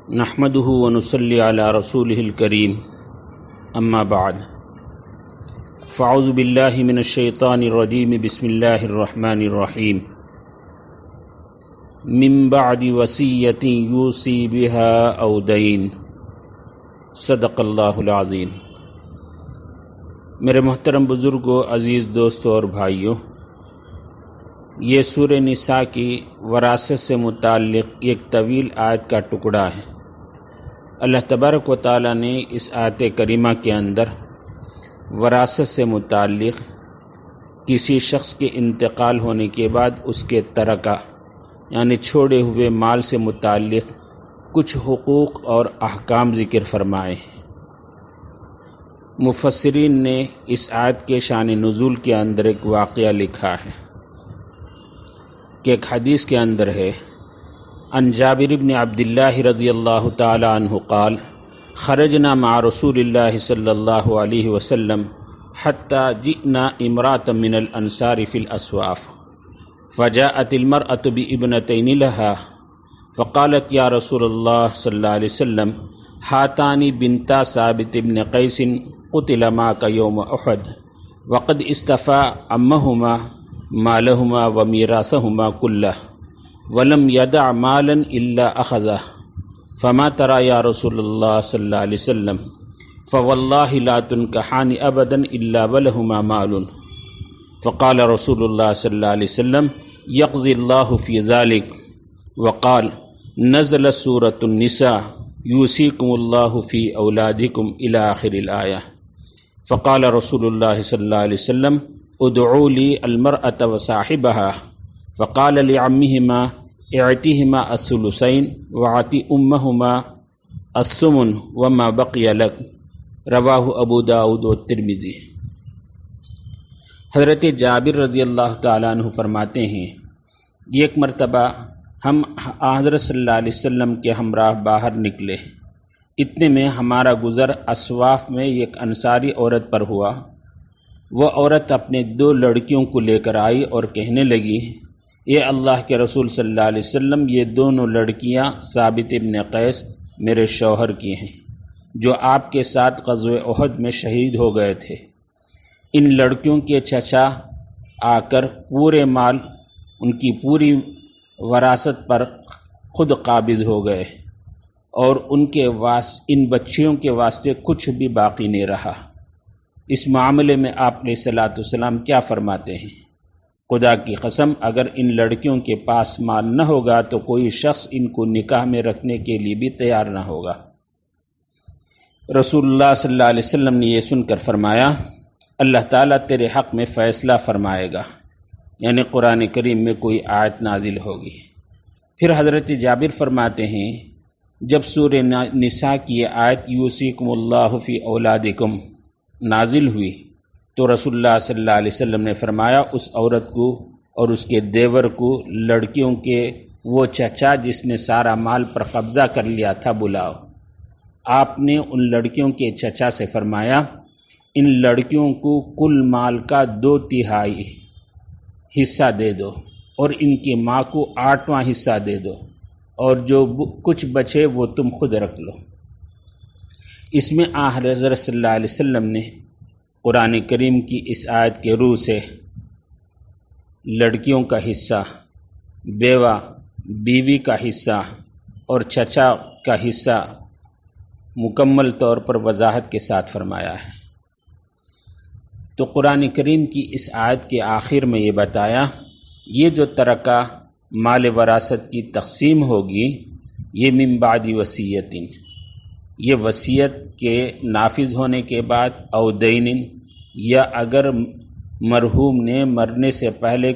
نحمده ونصلي على رسوله الكريم اما بعد فاعوذ بالله من الشيطان الرجيم بسم الله الرحمن الرحيم من بعد وصية يوصي بها أو دين صدق اللہ العظیم۔ میرے محترم بزرگوں، عزیز دوستوں اور بھائیوں، یہ سورہ نساء کی وراثت سے متعلق ایک طویل آیت کا ٹکڑا ہے۔ اللہ تبارک و تعالیٰ نے اس آیت کریمہ کے اندر وراثت سے متعلق کسی شخص کے انتقال ہونے کے بعد اس کے ترکہ یعنی چھوڑے ہوئے مال سے متعلق کچھ حقوق اور احکام ذکر فرمائے۔ مفسرین نے اس آیت کے شان نزول کے اندر ایک واقعہ لکھا ہے کہ ایک حدیث کے اندر ہے، عن جابر بن عبد اللہ رضی اللہ تعالی عنہ قال خرجنا مع رسول اللہ صلی اللہ علیہ وسلم حتى جئنا امرأة من الانصار في الاسواف فجاءت المرأة بابنتين لها فقالت يا رسول الله صلى الله عليه وسلم هاتان بنتا ثابت بن قيس قتل معك يوم احد وقد استفى عمهما مالهما وميراثهما كله ولم يدع مالا الا اخذه فما ترى يا رسول الله صلى الله عليه وسلم فوالله لا تنكحان ابدا الا ولهما مال فقال رسول الله صلى الله عليه وسلم يقضي الله في ذلك وقال نزل سورة النساء يوصيكم الله في اولادكم الى اخر الآية فقال رسول الله صلى الله عليه وسلم ادعوا لي المرأة وصاحبها فقال لعمهما اعطيهما الثلثين واعطي امهما الثمن وما بقي لك رواہ ابو داؤد والترمذی۔ حضرت جابر رضی اللہ تعالیٰ عنہ فرماتے ہیں، ایک مرتبہ ہم حضرت صلی اللہ علیہ وسلم کے ہمراہ باہر نکلے، اتنے میں ہمارا گزر اسواف میں ایک انصاری عورت پر ہوا۔ وہ عورت اپنے 2 لڑکیوں کو لے کر آئی اور کہنے لگی، اے اللہ کے رسول صلی اللہ علیہ وسلم، یہ دونوں لڑکیاں ثابت ابن قیس میرے شوہر کی ہیں جو آپ کے ساتھ غزوہ احد میں شہید ہو گئے تھے۔ ان لڑکیوں کے چچا آ کر پورے مال، ان کی پوری وراثت پر خود قابض ہو گئے اور ان بچیوں کے واسطے کچھ بھی باقی نہیں رہا۔ اس معاملے میں آپ علیہ الصلوۃ والسلام کیا فرماتے ہیں؟ خدا کی قسم، اگر ان لڑکیوں کے پاس مال نہ ہوگا تو کوئی شخص ان کو نکاح میں رکھنے کے لیے بھی تیار نہ ہوگا۔ رسول اللہ صلی اللہ علیہ وسلم نے یہ سن کر فرمایا، اللہ تعالیٰ تیرے حق میں فیصلہ فرمائے گا، یعنی قرآن کریم میں کوئی آیت نازل ہوگی۔ پھر حضرت جابر فرماتے ہیں، جب سورہ نساء کی یہ آیت یوصیکم اللہ فی اولادکم نازل ہوئی تو رسول اللہ صلی اللہ علیہ وسلم نے فرمایا، اس عورت کو اور اس کے دیور کو لڑکیوں کے وہ چچا جس نے سارا مال پر قبضہ کر لیا تھا بلاؤ۔ آپ نے ان لڑکیوں کے چچا سے فرمایا، ان لڑکیوں کو کل مال کا 2/3 حصہ دے دو اور ان کی ماں کو 8واں حصہ دے دو، اور جو کچھ بچے وہ تم خود رکھ لو۔ اس میں حضرت صلی اللہ علیہ وسلم نے قرآن کریم کی اس آیت کے روح سے لڑکیوں کا حصہ، بیوہ بیوی کا حصہ اور چچا کا حصہ مکمل طور پر وضاحت کے ساتھ فرمایا ہے۔ تو قرآن کریم کی اس آیت کے آخر میں یہ بتایا، یہ جو ترکہ مال وراثت کی تقسیم ہوگی یہ من بعد وصیت، یہ وصیت کے نافذ ہونے کے بعد، او دین، یا اگر مرحوم نے مرنے سے پہلے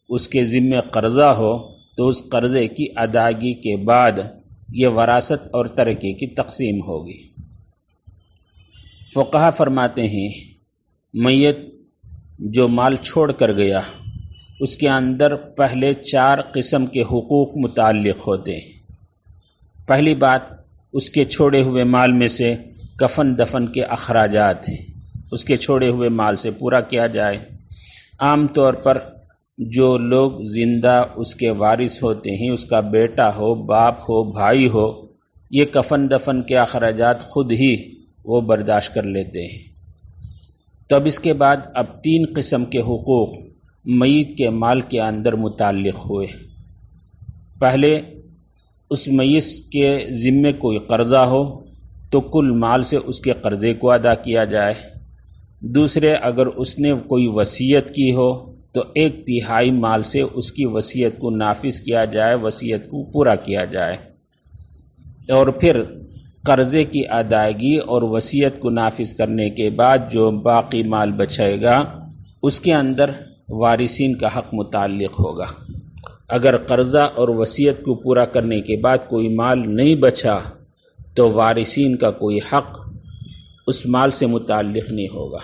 اس کے ذمے قرضہ ہو تو اس قرضے کی ادائیگی کے بعد یہ وراثت اور ترکے کی تقسیم ہوگی۔ فقہا فرماتے ہیں، میت جو مال چھوڑ کر گیا اس کے اندر پہلے 4 قسم کے حقوق متعلق ہوتے ہیں۔ پہلی بات، اس کے چھوڑے ہوئے مال میں سے کفن دفن کے اخراجات ہیں، اس کے چھوڑے ہوئے مال سے پورا کیا جائے۔ عام طور پر جو لوگ زندہ اس کے وارث ہوتے ہیں، اس کا بیٹا ہو، باپ ہو، بھائی ہو، یہ کفن دفن کے اخراجات خود ہی وہ برداشت کر لیتے ہیں۔ تو اب اس کے بعد اب 3 قسم کے حقوق میت کے مال کے اندر متعلق ہوئے۔ پہلے اس میت کے ذمے کوئی قرضہ ہو تو کل مال سے اس کے قرضے کو ادا کیا جائے۔ دوسرے، اگر اس نے کوئی وصیت کی ہو تو 1/3 مال سے اس کی وصیت کو نافذ کیا جائے، وصیت کو پورا کیا جائے۔ اور پھر قرضے کی ادائیگی اور وصیت کو نافذ کرنے کے بعد جو باقی مال بچے گا اس کے اندر وارثین کا حق متعلق ہوگا۔ اگر قرضہ اور وصیت کو پورا کرنے کے بعد کوئی مال نہیں بچا تو وارثین کا کوئی حق اس مال سے متعلق نہیں ہوگا۔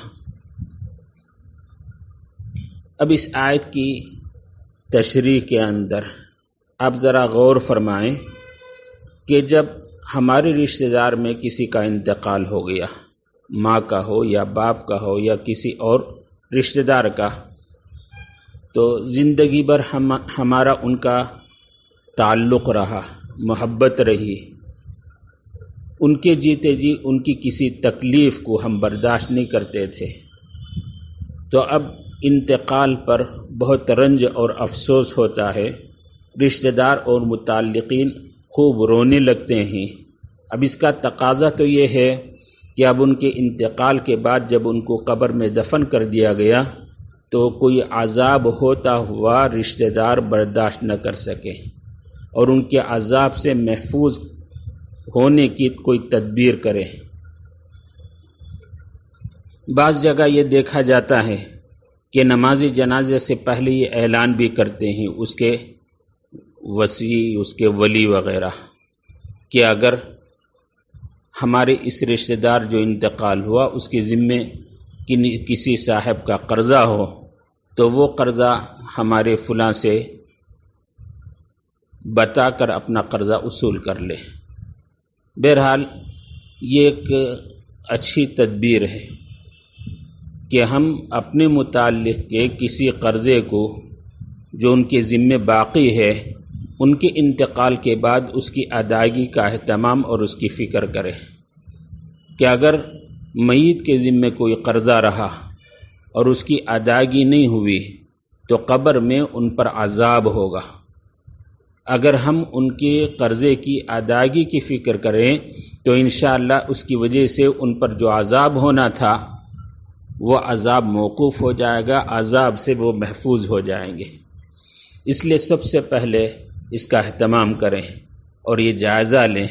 اب اس آیت کی تشریح کے اندر آپ ذرا غور فرمائیں کہ جب ہمارے رشتہ دار میں کسی کا انتقال ہو گیا، ماں کا ہو یا باپ کا ہو یا کسی اور رشتہ دار کا، تو زندگی بھر ہمارا ان کا تعلق رہا، محبت رہی، ان کے جیتے جی ان کی کسی تکلیف کو ہم برداشت نہیں کرتے تھے۔ تو اب انتقال پر بہت رنج اور افسوس ہوتا ہے، رشتہ دار اور متعلقین خوب رونے لگتے ہیں۔ اب اس کا تقاضا تو یہ ہے کہ اب ان کے انتقال کے بعد جب ان کو قبر میں دفن کر دیا گیا تو کوئی عذاب ہوتا ہوا رشتہ دار برداشت نہ کر سکے اور ان کے عذاب سے محفوظ ہونے کی کوئی تدبیر کرے۔ بعض جگہ یہ دیکھا جاتا ہے کہ نماز جنازے سے پہلے یہ اعلان بھی کرتے ہیں اس کے وصی، اس کے ولی وغیرہ، کہ اگر ہمارے اس رشتہ دار جو انتقال ہوا اس کے ذمے کسی صاحب کا قرضہ ہو تو وہ قرضہ ہمارے فلاں سے بتا کر اپنا قرضہ وصول کر لے۔ بہرحال یہ ایک اچھی تدبیر ہے کہ ہم اپنے متعلق کے کسی قرضے کو جو ان کے ذمے باقی ہے ان کے انتقال کے بعد اس کی ادائیگی کا اہتمام اور اس کی فکر کریں کہ اگر میت کے ذمے کوئی قرضہ رہا اور اس کی ادائیگی نہیں ہوئی تو قبر میں ان پر عذاب ہوگا۔ اگر ہم ان کے قرضے کی ادائیگی کی فکر کریں تو انشاءاللہ اس کی وجہ سے ان پر جو عذاب ہونا تھا وہ عذاب موقوف ہو جائے گا، عذاب سے وہ محفوظ ہو جائیں گے۔ اس لیے سب سے پہلے اس کا اہتمام کریں اور یہ جائزہ لیں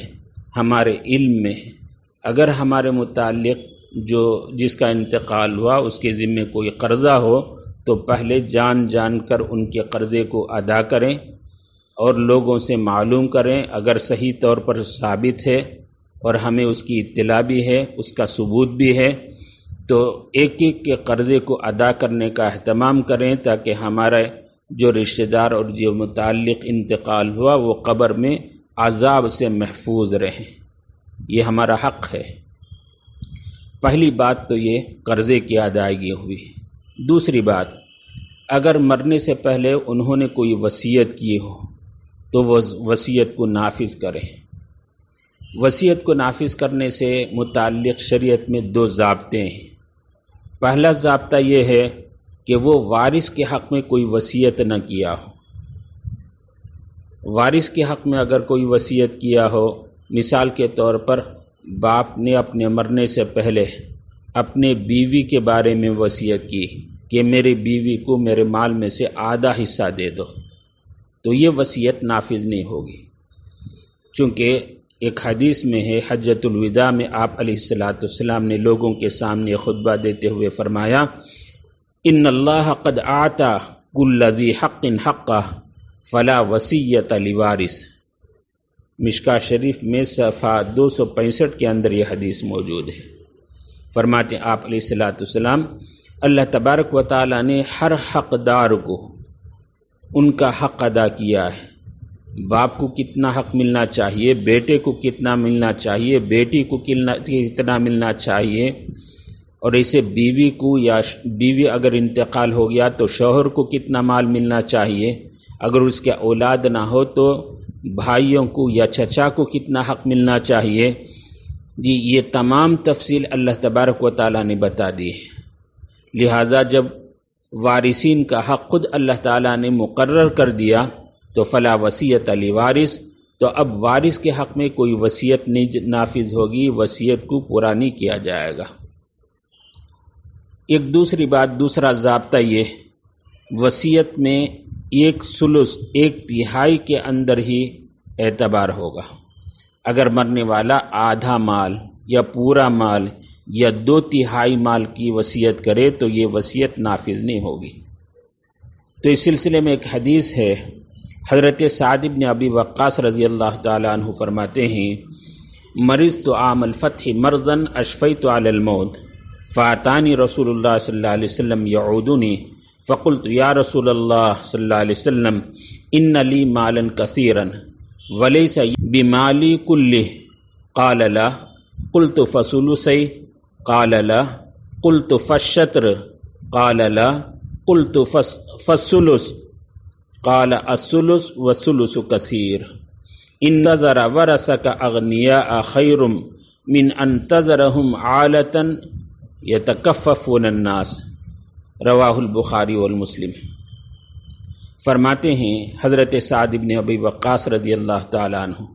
ہمارے علم میں اگر ہمارے متعلق جس کا انتقال ہوا اس کے ذمے کوئی قرضہ ہو تو پہلے جان کر ان کے قرضے کو ادا کریں اور لوگوں سے معلوم کریں، اگر صحیح طور پر ثابت ہے اور ہمیں اس کی اطلاع بھی ہے، اس کا ثبوت بھی ہے، تو ایک ایک کے قرضے کو ادا کرنے کا اہتمام کریں تاکہ ہمارا جو رشتہ دار اور جو متعلق انتقال ہوا وہ قبر میں عذاب سے محفوظ رہیں۔ یہ ہمارا حق ہے۔ پہلی بات تو یہ قرضے کی ادائیگی ہوئی۔ دوسری بات، اگر مرنے سے پہلے انہوں نے کوئی وصیت کی ہو تو وہ وصیت کو نافذ کریں۔ وصیت کو نافذ کرنے سے متعلق شریعت میں 2 ضابطے ہیں۔ پہلا ضابطہ یہ ہے کہ وہ وارث کے حق میں کوئی وصیت نہ کیا ہو۔ وارث کے حق میں اگر کوئی وصیت کیا ہو، مثال کے طور پر باپ نے اپنے مرنے سے پہلے اپنے بیوی کے بارے میں وصیت کی کہ میری بیوی کو میرے مال میں سے آدھا حصہ دے دو، تو یہ وصیت نافذ نہیں ہوگی، چونکہ ایک حدیث میں ہے، حجۃ الوداع میں آپ علیہ الصلوۃ والسلام نے لوگوں کے سامنے خطبہ دیتے ہوئے فرمایا، ان اللہ قد اعطى كل ذی حق حقہ فلا وصیۃ لوارث۔ مشکاۃ شریف میں صفحہ 265 کے اندر یہ حدیث موجود ہے۔ فرماتے ہیں آپ علیہ الصلوۃ والسلام، اللہ تبارک و تعالیٰ نے ہر حقدار کو ان کا حق ادا کیا ہے۔ باپ کو کتنا حق ملنا چاہیے، بیٹے کو کتنا ملنا چاہیے، بیٹی کو کتنا ملنا چاہیے، اور اسے بیوی کو یا بیوی اگر انتقال ہو گیا تو شوہر کو کتنا مال ملنا چاہیے، اگر اس کے اولاد نہ ہو تو بھائیوں کو یا چچا کو کتنا حق ملنا چاہیے، جی یہ تمام تفصیل اللہ تبارک و تعالیٰ نے بتا دی ہے۔ لہٰذا جب وارثین کا حق خود اللہ تعالیٰ نے مقرر کر دیا تو فلا وصیت لوارث، تو اب وارث کے حق میں کوئی وصیت نہیں نافذ ہوگی، وصیت کو پورا نہیں کیا جائے گا۔ ایک دوسری بات، دوسرا ضابطہ یہ، وصیت میں 1/3 1/3 کے اندر ہی اعتبار ہوگا۔ اگر مرنے والا آدھا مال یا پورا مال یا 2/3 مال کی وصیت کرے تو یہ وصیت نافذ نہیں ہوگی۔ تو اس سلسلے میں ایک حدیث ہے، حضرت سعد بن ابی وقاص رضی اللہ تعالیٰ عنہ فرماتے ہیں، مرضت عام الفتح مرضا اشفیت علی الموت فاتانی رسول اللہ صلی اللہ علیہ وسلم یعودنی فقلت یا رسول اللہ صلی اللہ علیہ وسلم ان لی مالا کثیرا ولیس بمالی کلہ قال لا قلت فثلثی قال لا قلت فالشطر قال لا قلت فالثلث قال الثلث والثلث كثير ان نظر ورثك اغنياء خير من ان تذرهم عالة يتكففون الناس، رواہ البخاری والمسلم۔ فرماتے ہیں حضرت سعد بن ابی وقاص رضی اللہ تعالیٰ عنہ،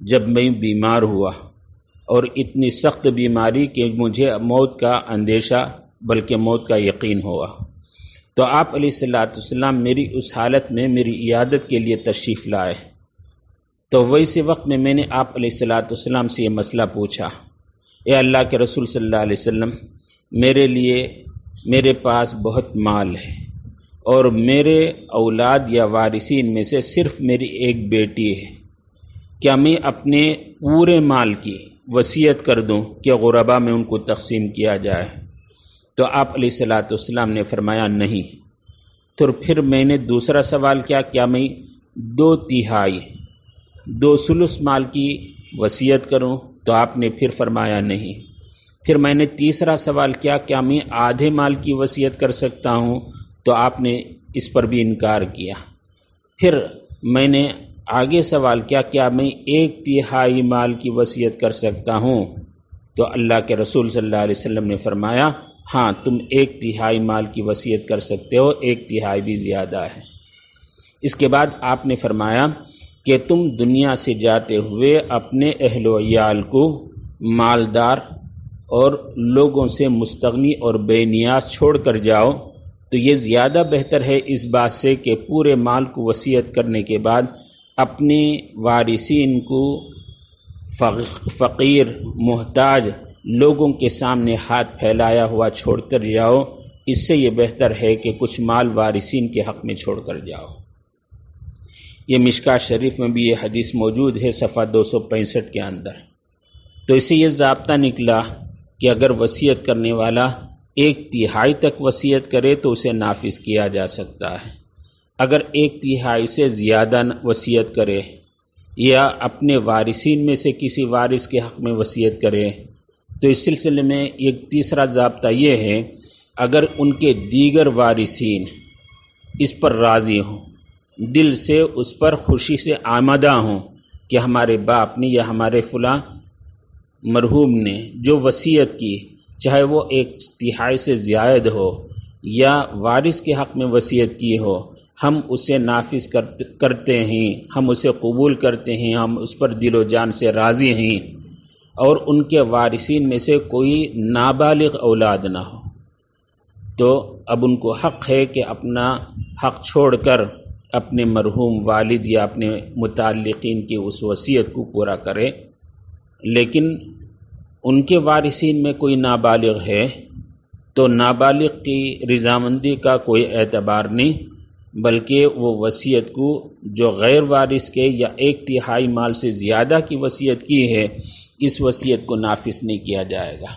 جب میں بیمار ہوا اور اتنی سخت بیماری کہ مجھے موت کا اندیشہ بلکہ موت کا یقین ہوا، تو آپ علیہ الصلوۃ والسلام میری اس حالت میں میری عیادت کے لیے تشریف لائے۔ تو ویسے وقت میں نے آپ علیہ الصلوۃ والسلام سے یہ مسئلہ پوچھا، اے اللہ کے رسول صلی اللہ علیہ وسلم، میرے پاس بہت مال ہے اور میرے اولاد یا وارثین میں سے صرف میری ایک بیٹی ہے، کیا میں اپنے پورے مال کی وصیت کر دوں کہ غربا میں ان کو تقسیم کیا جائے؟ تو آپ علیہ الصلوۃ والسلام نے فرمایا نہیں۔ تو پھر میں نے دوسرا سوال کیا میں 2/3 2/3 مال کی وصیت کروں؟ تو آپ نے پھر فرمایا نہیں۔ پھر میں نے تیسرا سوال کیا میں آدھے مال کی وصیت کر سکتا ہوں؟ تو آپ نے اس پر بھی انکار کیا۔ پھر میں نے آگے سوال کیا میں 1/3 مال کی وصیت کر سکتا ہوں؟ تو اللہ کے رسول صلی اللہ علیہ وسلم نے فرمایا ہاں تم 1/3 مال کی وصیت کر سکتے ہو، 1/3 بھی زیادہ ہے۔ اس کے بعد آپ نے فرمایا کہ تم دنیا سے جاتے ہوئے اپنے اہل و عیال کو مالدار اور لوگوں سے مستغنی اور بے نیاز چھوڑ کر جاؤ، تو یہ زیادہ بہتر ہے اس بات سے کہ پورے مال کو وصیت کرنے کے بعد اپنے وارثین کو فقیر محتاج لوگوں کے سامنے ہاتھ پھیلایا ہوا چھوڑ کر جاؤ، اس سے یہ بہتر ہے کہ کچھ مال وارثین کے حق میں چھوڑ کر جاؤ۔ یہ مشکات شریف میں بھی یہ حدیث موجود ہے صفحہ 265 کے اندر۔ تو اسے یہ ضابطہ نکلا کہ اگر وصیت کرنے والا 1/3 تک وصیت کرے تو اسے نافذ کیا جا سکتا ہے، اگر 1/3 سے زیادہ وصیت کرے یا اپنے وارثین میں سے کسی وارث کے حق میں وصیت کرے تو اس سلسلے میں ایک تیسرا ضابطہ یہ ہے، اگر ان کے دیگر وارثین اس پر راضی ہوں، دل سے اس پر خوشی سے آمادہ ہوں کہ ہمارے باپ نے یا ہمارے فلاں مرحوم نے جو وصیت کی، چاہے وہ 1/3 سے زائد ہو یا وارث کے حق میں وصیت کی ہو، ہم اسے نافذ کرتے ہیں، ہم اسے قبول کرتے ہیں، ہم اس پر دل و جان سے راضی ہیں، اور ان کے وارثین میں سے کوئی نابالغ اولاد نہ ہو، تو اب ان کو حق ہے کہ اپنا حق چھوڑ کر اپنے مرحوم والد یا اپنے متعلقین کی اس وصیت کو پورا کرے۔ لیکن ان کے وارثین میں کوئی نابالغ ہے تو نابالغ کی رضامندی کا کوئی اعتبار نہیں، بلکہ وہ وصیت کو جو غیر وارث کے یا 1/3 مال سے زیادہ کی وصیت کی ہے، اس وصیت کو نافذ نہیں کیا جائے گا۔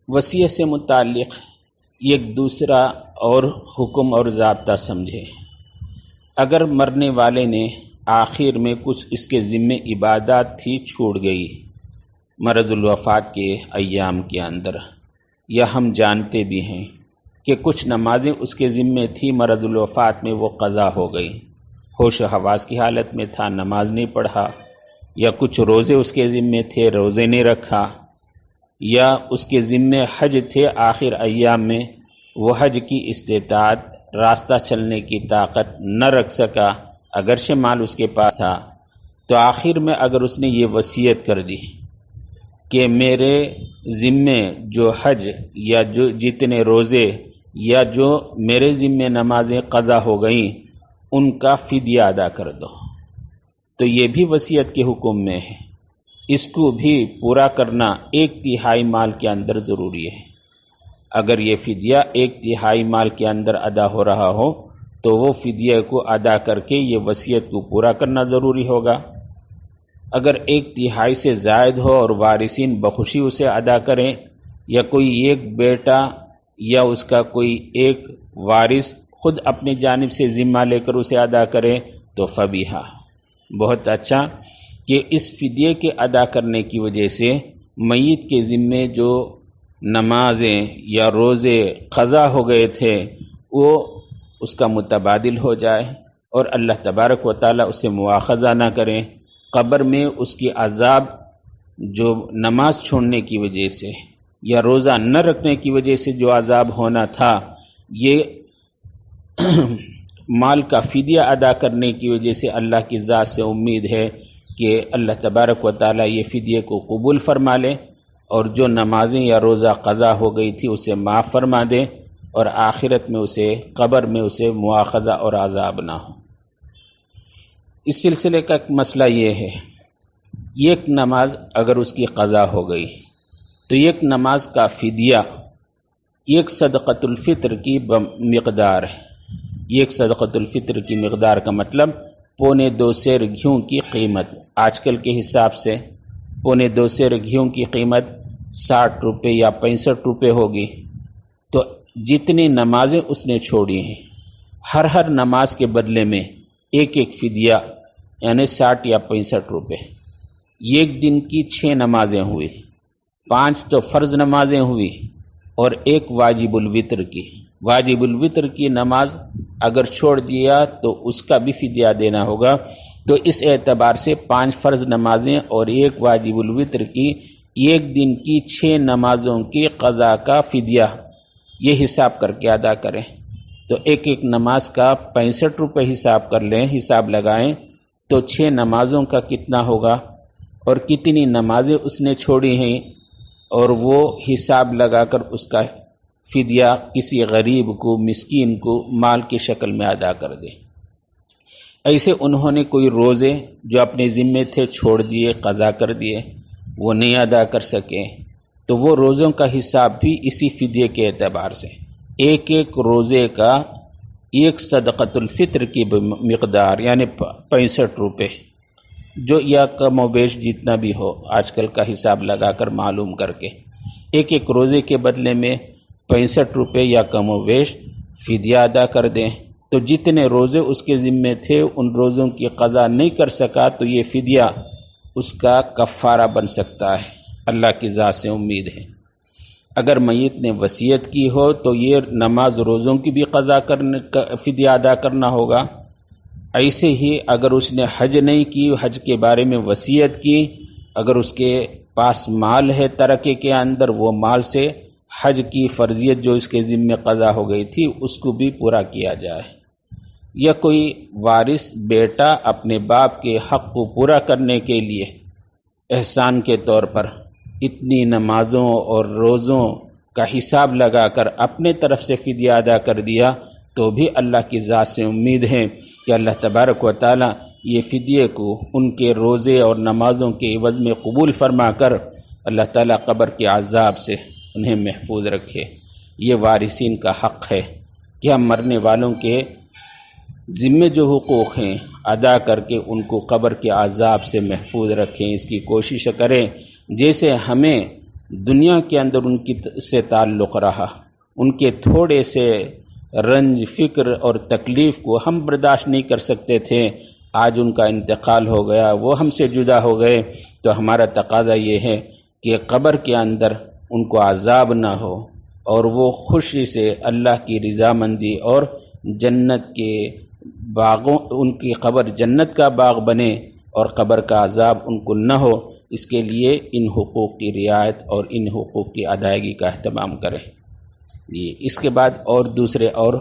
وصیت سے متعلق ایک دوسرا اور حکم اور ضابطہ سمجھے، اگر مرنے والے نے آخر میں کچھ اس کے ذمے عبادات تھی چھوڑ گئی مرض الوفات کے ایام کے اندر، یا ہم جانتے بھی ہیں کہ کچھ نمازیں اس کے ذمے تھی مرض الوفات میں وہ قضا ہو گئی، ہوش و حواس کی حالت میں تھا، نماز نہیں پڑھا، یا کچھ روزے اس کے ذمے تھے، روزے نہیں رکھا، یا اس کے ذمے حج تھے آخر ایام میں، وہ حج کی استطاعت، راستہ چلنے کی طاقت نہ رکھ سکا، اگرچہ مال اس کے پاس تھا، تو آخر میں اگر اس نے یہ وصیت کر دی کہ میرے ذمے جو حج یا جو جتنے روزے یا جو میرے ذمے نمازیں قضا ہو گئیں ان کا فدیہ ادا کر دو، تو یہ بھی وصیت کے حکم میں ہے، اس کو بھی پورا کرنا 1/3 مال کے اندر ضروری ہے۔ اگر یہ فدیہ 1/3 مال کے اندر ادا ہو رہا ہو تو وہ فدیہ کو ادا کر کے یہ وصیت کو پورا کرنا ضروری ہوگا۔ اگر 1/3 سے زائد ہو اور وارثین بخوشی اسے ادا کریں، یا کوئی ایک بیٹا یا اس کا کوئی ایک وارث خود اپنی جانب سے ذمہ لے کر اسے ادا کرے تو فبیہا، بہت اچھا، کہ اس فدیے کے ادا کرنے کی وجہ سے میت کے ذمے جو نمازیں یا روزے قضا ہو گئے تھے وہ اس کا متبادل ہو جائے، اور اللہ تبارک و تعالیٰ اسے مواخذہ نہ کریں، قبر میں اس کی عذاب جو نماز چھوڑنے کی وجہ سے یا روزہ نہ رکھنے کی وجہ سے جو عذاب ہونا تھا، یہ مال کا فدیہ ادا کرنے کی وجہ سے اللہ کی ذات سے امید ہے کہ اللہ تبارک و تعالیٰ یہ فدیے کو قبول فرما لے، اور جو نمازیں یا روزہ قضا ہو گئی تھی اسے معاف فرما دے، اور آخرت میں اسے قبر میں اسے مواخذہ اور عذاب نہ ہو۔ اس سلسلے کا ایک مسئلہ یہ ہے، ایک نماز اگر اس کی قضا ہو گئی تو ایک نماز کا فدیہ ایک صدقۃ الفطر کی مقدار ہے۔ ایک صدقۃ الفطر کی مقدار کا مطلب 2.25 سیر گھیوں کی قیمت، آج کل کے حساب سے 2.25 سیر گھیوں کی قیمت 60 روپے یا 65 روپے ہوگی، تو جتنی نمازیں اس نے چھوڑی ہیں ہر نماز کے بدلے میں ایک فدیہ یعنی 60 یا 65 روپے، ایک دن کی 6 نمازیں ہوئی، 5 تو فرض نمازیں ہوئی اور ایک واجب الوتر کی۔ واجب الوتر کی نماز اگر چھوڑ دیا تو اس کا بھی فدیہ دینا ہوگا، تو اس اعتبار سے 5 فرض نمازیں اور ایک واجب الوتر کی، ایک دن کی 6 نمازوں کی قضا کا فدیہ، یہ حساب کر کے ادا کریں، تو ایک نماز کا 65 روپے حساب کر لیں، حساب لگائیں تو 6 نمازوں کا کتنا ہوگا اور کتنی نمازیں اس نے چھوڑی ہیں، اور وہ حساب لگا کر اس کا فدیہ کسی غریب کو، مسکین کو مال کی شکل میں ادا کر دے۔ ایسے انہوں نے کوئی روزے جو اپنے ذمے تھے چھوڑ دیے، قضا کر دیے، وہ نہیں ادا کر سکے، تو وہ روزوں کا حساب بھی اسی فدیے کے اعتبار سے ایک روزے کا ایک صدقۃ الفطر کی مقدار یعنی 65 روپے، جو یا کم و بیش جتنا بھی ہو آج کل کا حساب لگا کر معلوم کر کے ایک روزے کے بدلے میں 65 روپے یا کم و بیش فدیہ ادا کر دیں، تو جتنے روزے اس کے ذمے تھے ان روزوں کی قضا نہیں کر سکا تو یہ فدیہ اس کا کفارہ بن سکتا ہے، اللہ کی ذات سے امید ہے۔ اگر میت نے وصیت کی ہو تو یہ نماز روزوں کی بھی قضا کرنے کا فدیہ ادا کرنا ہوگا۔ ایسے ہی اگر اس نے حج نہیں کی، حج کے بارے میں وصیت کی، اگر اس کے پاس مال ہے ترکے کے اندر، وہ مال سے حج کی فرضیت جو اس کے ذمے قضا ہو گئی تھی اس کو بھی پورا کیا جائے، یا کوئی وارث بیٹا اپنے باپ کے حق کو پورا کرنے کے لیے احسان کے طور پر اتنی نمازوں اور روزوں کا حساب لگا کر اپنے طرف سے فدیہ ادا کر دیا، تو بھی اللہ کی ذات سے امید ہے کہ اللہ تبارک و تعالی یہ فدیے کو ان کے روزے اور نمازوں کے عوض میں قبول فرما کر اللہ تعالی قبر کے عذاب سے انہیں محفوظ رکھے۔ یہ وارثین کا حق ہے کہ ہم مرنے والوں کے ذمے جو حقوق ہیں ادا کر کے ان کو قبر کے عذاب سے محفوظ رکھیں، اس کی کوشش کریں، جیسے ہمیں دنیا کے اندر ان کی سے تعلق رہا، ان کے تھوڑے سے رنج، فکر اور تکلیف کو ہم برداشت نہیں کر سکتے تھے، آج ان کا انتقال ہو گیا، وہ ہم سے جدا ہو گئے، تو ہمارا تقاضا یہ ہے کہ قبر کے اندر ان کو عذاب نہ ہو اور وہ خوشی سے اللہ کی رضامندی اور جنت کے باغوں ان کی قبر جنت کا باغ بنے اور قبر کا عذاب ان کو نہ ہو، اس کے لیے ان حقوق کی رعایت اور ان حقوق کی ادائیگی کا اہتمام کریں۔ اس کے بعد اور دوسرے اور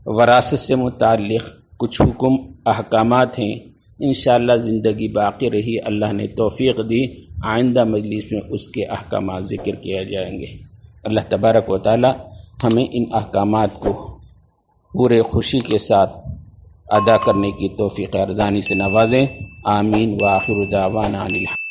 وراثت سے متعلق کچھ حکم احکامات ہیں، انشاءاللہ زندگی باقی رہی، اللہ نے توفیق دی، آئندہ مجلس میں اس کے احکامات ذکر کیا جائیں گے۔ اللہ تبارک و تعالی ہمیں ان احکامات کو پورے خوشی کے ساتھ ادا کرنے کی توفیق ارزانی سے نوازیں۔ آمین۔ وآخر دعوانا